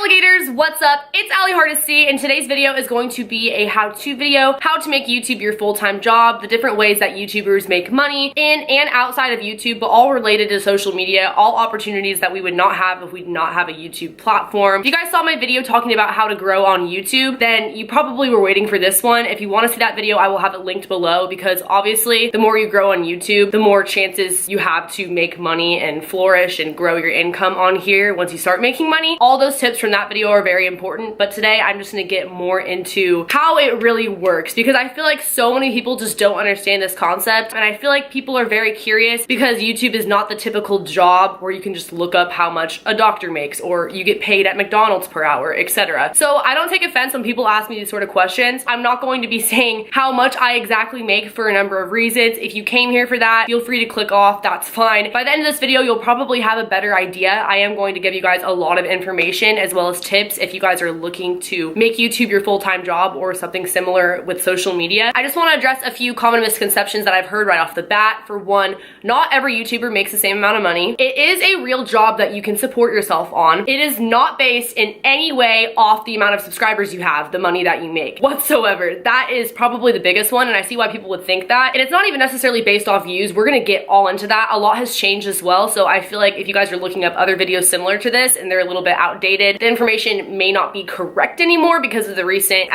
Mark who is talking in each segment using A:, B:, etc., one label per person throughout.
A: alligators, what's up? It's Allie Hardesty, and today's video is going to be a how-to video, how to make YouTube your full-time job, the different ways that YouTubers make money in and outside of YouTube, but all related to social media, all opportunities that we would not have if we did not have a YouTube platform. If you guys saw my video talking about how to grow on YouTube, then you probably were waiting for this one. If you want to see that video, I will have it linked below, because obviously the more you grow on YouTube, the more chances you have to make money and flourish and grow your income on here once you start making money. All those tips from that video are very important, but today I'm just gonna get more into how it really works, because I feel like so many people just don't understand this concept, and I feel like people are very curious because YouTube is not the typical job where you can just look up how much a doctor makes or you get paid at McDonald's per hour, etc. So I don't take offense when people ask me these sort of questions. I'm not going to be saying how much I exactly make for a number of reasons. If you came here for that, feel free to click off, that's fine. By the end of this video, you'll probably have a better idea. I am going to give you guys a lot of information as well as tips if you guys are looking to make YouTube your full-time job or something similar with social media. I just want to address a few common misconceptions that I've heard right off the bat. For one, not every YouTuber makes the same amount of money. It is a real job that you can support yourself on. It is not based in any way off the amount of subscribers you have, the money that you make whatsoever. That is probably the biggest one, and I see why people would think that. And it's not even necessarily based off views. We're gonna get all into that. A lot has changed as well, so I feel like if you guys are looking up other videos similar to this and they're a little bit outdated, the information may not be correct anymore because of the recent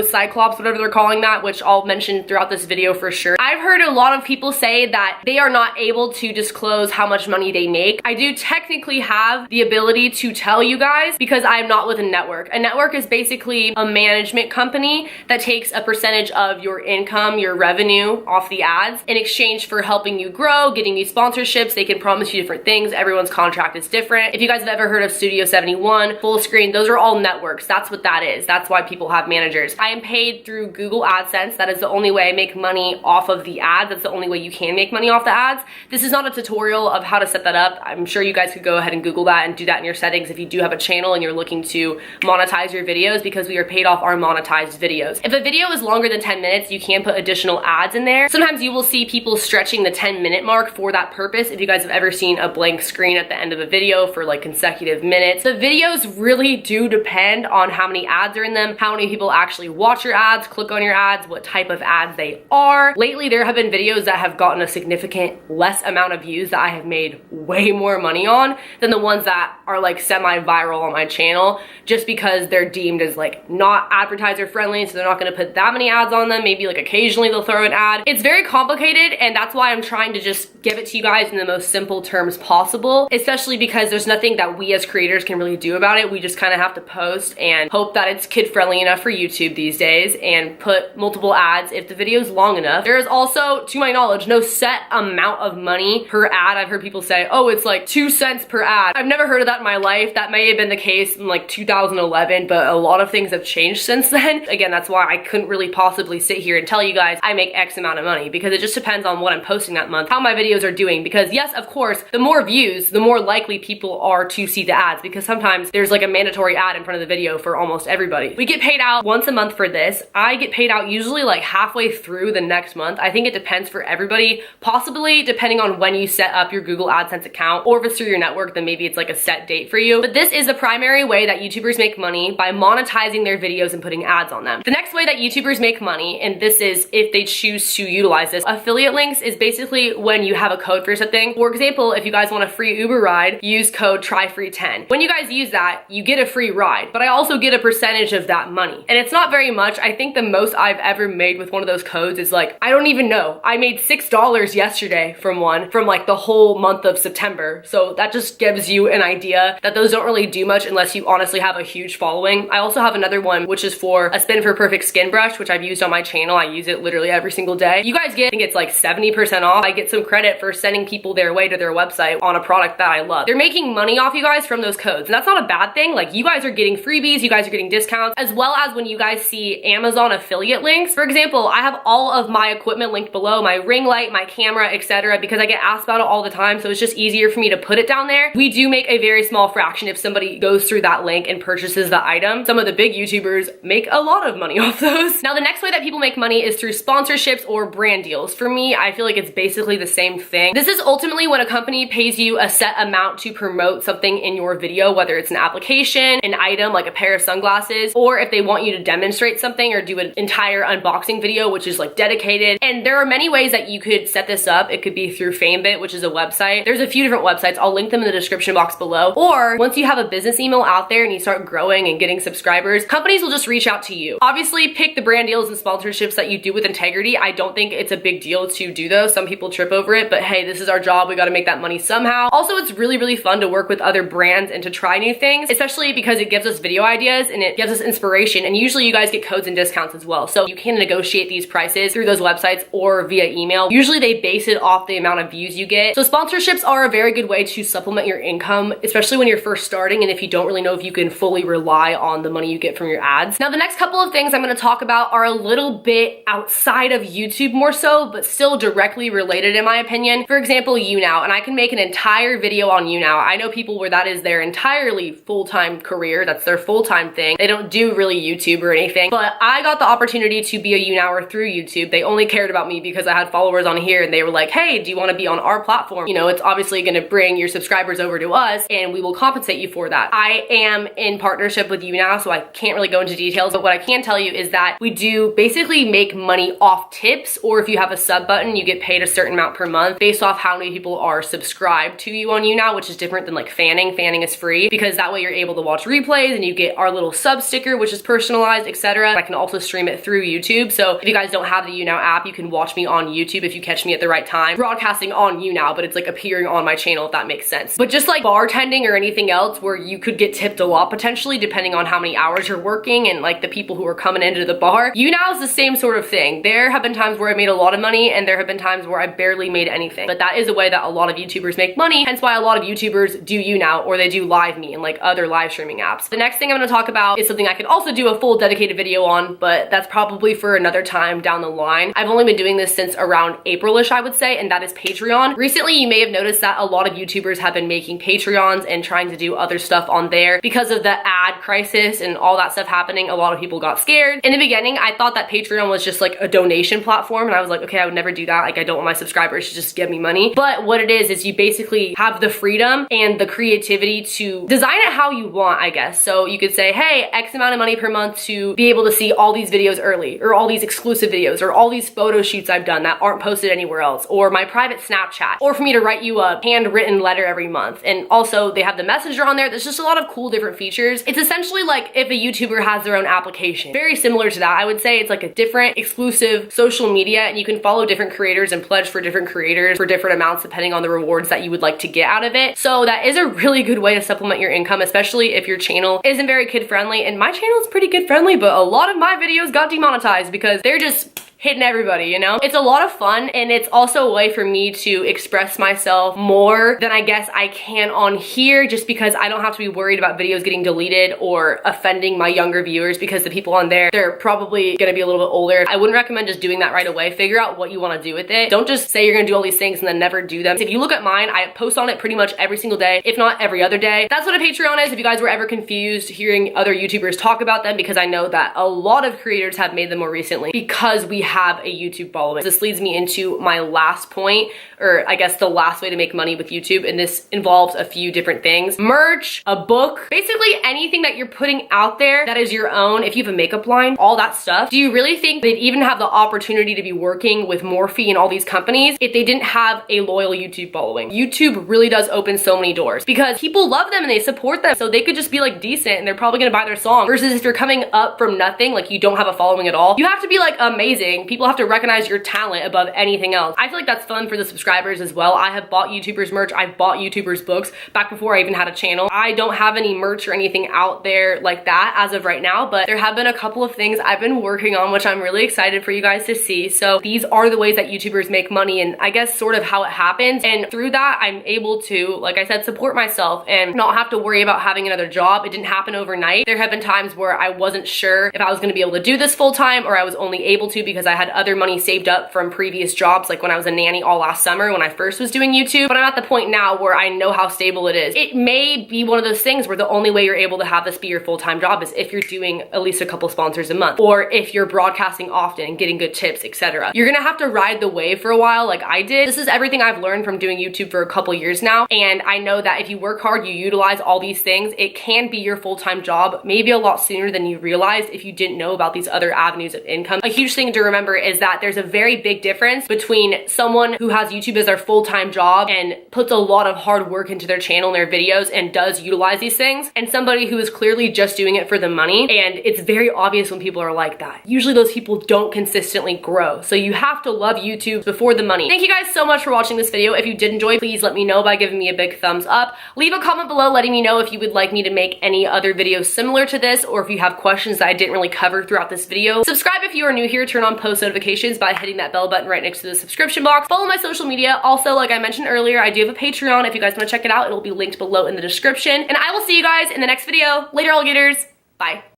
A: Cyclops, whatever they're calling that, which I'll mention throughout this video for sure. I've heard a lot of people say that they are not able to disclose how much money they make. I do technically have the ability to tell you guys because I'm not with a network. A network is basically a management company that takes a percentage of your income, your revenue off the ads in exchange for helping you grow, getting you sponsorships. They can promise you different things. Everyone's contract is different. If you guys have ever heard of Studio 71, Full Screen, those are all networks. That's what that is. That's why people have managers. I am paid through Google AdSense. That is the only way I make money off of the ads. That's the only way you can make money off the ads. This is not a tutorial of how to set that up. I'm sure you guys could go ahead and Google that and do that in your settings if you do have a channel and you're looking to monetize your videos, because we are paid off our monetized videos. If a video is longer than 10 minutes, you can put additional ads in there. Sometimes you will see people stretching the 10-minute mark for that purpose. If you guys have ever seen a blank screen at the end of a video for like consecutive minutes, the videos really do depend on how many ads are in them, how many people actually watch your ads, click on your ads, what type of ads they are. Lately, there have been videos that have gotten a significant less amount of views that I have made way more money on than the ones that are like semi-viral on my channel, just because they're deemed as like not advertiser friendly, so they're not gonna put that many ads on them. Maybe like occasionally they'll throw an ad. It's very complicated, and that's why I'm trying to just give it to you guys in the most simple terms possible, especially because there's nothing that we as creators can really do about it. We just kind of have to post and hope that it's kid friendly enough for YouTube these days and put multiple ads if the video is long enough. There is also, to my knowledge, no set amount of money per ad. I've heard people say, oh, it's like 2 cents per ad. I've never heard of that in my life. That may have been the case in like 2011, but a lot of things have changed since then. Again, that's why I couldn't really possibly sit here and tell you guys I make X amount of money, because it just depends on what I'm posting that month, how my videos are doing. Because yes, of course, the more views, the more likely people are to see the ads, because sometimes there's like a mandatory ad in front of the video for almost everybody. We get paid out once a month for this. I get paid out usually like halfway through the next month. I think it depends for everybody, possibly depending on when you set up your Google AdSense account, or if it's through your network, then maybe it's like a set date for you. But this is the primary way that YouTubers make money, by monetizing their videos and putting ads on them. The next way that YouTubers make money, and this is if they choose to utilize this, affiliate links is basically when you have a code for something. For example, if you guys want a free Uber ride, use code TRYFREE10. When you guys use that, you get a free ride, but I also get a percentage of that money. And it's not very much. I think the most I've ever made with one of those codes is like, I don't even know. I made $6 yesterday from one, from like the whole month of September. So that just gives you an idea that those don't really do much unless you honestly have a huge following. I also have another one, which is for a Spin for Perfect skin brush, which I've used on my channel. I use it literally every single day. You guys get, I think it's like 70% off. I get some credit for sending people their way to their website on a product that I love. They're making money off you guys from those codes, and that's not a bad thing. Like, you guys are getting freebies, you guys are getting discounts, as well as when you guys see Amazon affiliate links. For example, I have all of my equipment linked below, my ring light, my camera, etc., because I get asked about it all the time, so it's just easier for me to put it down there. We do make a very small fraction if somebody goes through that link and purchases the item. Some of the big YouTubers make a lot of money off those. Now, the next way that people make money is through sponsorships or brand deals. For me, I feel like it's basically the same thing. This is ultimately when a company pays you a set amount to promote something in your video, whether it's an application specification, an item like a pair of sunglasses, or if they want you to demonstrate something or do an entire unboxing video, which is like dedicated. And there are many ways that you could set this up. It could be through FameBit, which is a website. There's a few different websites. I'll link them in the description box below. Or once you have a business email out there and you start growing and getting subscribers, companies will just reach out to you. Obviously, pick the brand deals and sponsorships that you do with integrity. I don't think it's a big deal to do those. Some people trip over it, but hey, this is our job. We got to make that money somehow. Also, it's really, really fun to work with other brands and to try new things, especially because it gives us video ideas and it gives us inspiration. And usually you guys get codes and discounts as well. So you can negotiate these prices through those websites or via email. Usually they base it off the amount of views you get. So sponsorships are a very good way to supplement your income, especially when you're first starting and if you don't really know if you can fully rely on the money you get from your ads. Now, the next couple of things I'm going to talk about are a little bit outside of YouTube more so, but still directly related in my opinion. For example, YouNow, and I can make an entire video on YouNow. I know people where that is their entirely full-time career. That's their full-time thing. They don't do really YouTube or anything, but I got the opportunity to be a YouNower through YouTube. They only cared about me because I had followers on here and they were like, hey, do you want to be on our platform? You know, it's obviously going to bring your subscribers over to us and we will compensate you for that. I am in partnership with YouNow, so I can't really go into details, but what I can tell you is that we do basically make money off tips, or if you have a sub button, you get paid a certain amount per month based off how many people are subscribed to you on YouNow, which is different than like fanning. Fanning is free because that way you're able to watch replays and you get our little sub sticker, which is personalized, etc. I can also stream it through YouTube. So if you guys don't have the YouNow app, you can watch me on YouTube if you catch me at the right time. Broadcasting on YouNow, but it's like appearing on my channel, if that makes sense. But just like bartending or anything else where you could get tipped a lot potentially depending on how many hours you're working and like the people who are coming into the bar, YouNow is the same sort of thing. There have been times where I made a lot of money and there have been times where I barely made anything. But that is a way that a lot of YouTubers make money, hence why a lot of YouTubers do YouNow or they do LiveMe and like other live streaming apps. The next thing I'm going to talk about is something I could also do a full dedicated video on, but that's probably for another time down the line. I've only been doing this since around April-ish, I would say, and that is Patreon. Recently, you may have noticed that a lot of YouTubers have been making Patreons and trying to do other stuff on there because of the ad crisis and all that stuff happening. A lot of people got scared. In the beginning, I thought that Patreon was just like a donation platform, and I was like, okay, I would never do that. Like, I don't want my subscribers to just give me money. But what it is you basically have the freedom and the creativity to design it how you want, I guess. So you could say, hey, X amount of money per month to be able to see all these videos early, or all these exclusive videos, or all these photo shoots I've done that aren't posted anywhere else, or my private Snapchat, or for me to write you a handwritten letter every month. And also they have the messenger on there. There's just a lot of cool different features. It's essentially like if a YouTuber has their own application. Very similar to that. I would say it's like a different exclusive social media, and you can follow different creators and pledge for different creators for different amounts depending on the rewards that you would like to get out of it. So that is a really good way to supplement your income, especially if your channel isn't very kid friendly. And my channel is pretty kid friendly, but a lot of my videos got demonetized because they're just hitting everybody, you know? It's a lot of fun, and it's also a way for me to express myself more than I guess I can on here, just because I don't have to be worried about videos getting deleted or offending my younger viewers, because the people on there, they're probably gonna be a little bit older. I wouldn't recommend just doing that right away. Figure out what you wanna do with it. Don't just say you're gonna do all these things and then never do them. If you look at mine, I post on it pretty much every single day, if not every other day. That's what a Patreon is, if you guys were ever confused hearing other YouTubers talk about them, because I know that a lot of creators have made them more recently because we have a YouTube following. This leads me into my last point, or I guess the last way to make money with YouTube, and this involves a few different things. Merch, a book, basically anything that you're putting out there that is your own. If you have a makeup line, all that stuff. Do you really think they'd even have the opportunity to be working with Morphe and all these companies if they didn't have a loyal YouTube following? YouTube really does open so many doors because people love them and they support them, so they could just be like decent and they're probably gonna buy their song. Versus if you're coming up from nothing, like you don't have a following at all, you have to be like amazing. People have to recognize your talent above anything else. I feel like that's fun for the subscribers as well. I have bought YouTubers merch. I've bought YouTubers books back before I even had a channel. I don't have any merch or anything out there like that as of right now, but there have been a couple of things I've been working on, which I'm really excited for you guys to see. So these are the ways that YouTubers make money, and I guess sort of how it happens. And through that, I'm able to, like I said, support myself and not have to worry about having another job. It didn't happen overnight. There have been times where I wasn't sure if I was gonna be able to do this full time, or I was only able to because because I had other money saved up from previous jobs, like when I was a nanny all last summer when I first was doing YouTube. But I'm at the point now where I know how stable it is. It may be one of those things where the only way you're able to have this be your full-time job is if you're doing at least a couple sponsors a month, or if you're broadcasting often and getting good tips, etc. You're gonna have to ride the wave for a while like I did. This is everything I've learned from doing YouTube for a couple years now, and I know that if you work hard, you utilize all these things, it can be your full-time job maybe a lot sooner than you realized if you didn't know about these other avenues of income. A huge thing to remember is that there's a very big difference between someone who has YouTube as their full-time job and puts a lot of hard work into their channel and their videos and does utilize these things, and somebody who is clearly just doing it for the money. And it's very obvious when people are like that. Usually those people don't consistently grow. So you have to love YouTube before the money. Thank you guys so much for watching this video. If you did enjoy, please let me know by giving me a big thumbs up. Leave a comment below letting me know if you would like me to make any other videos similar to this, or if you have questions that I didn't really cover throughout this video. Subscribe if you are new here. Turn on post notifications by hitting that bell button right next to the subscription box. Follow my social media. Also, like I mentioned earlier, I do have a Patreon. If you guys want to check it out, it'll be linked below in the description. And I will see you guys in the next video. Later, alligators. Bye.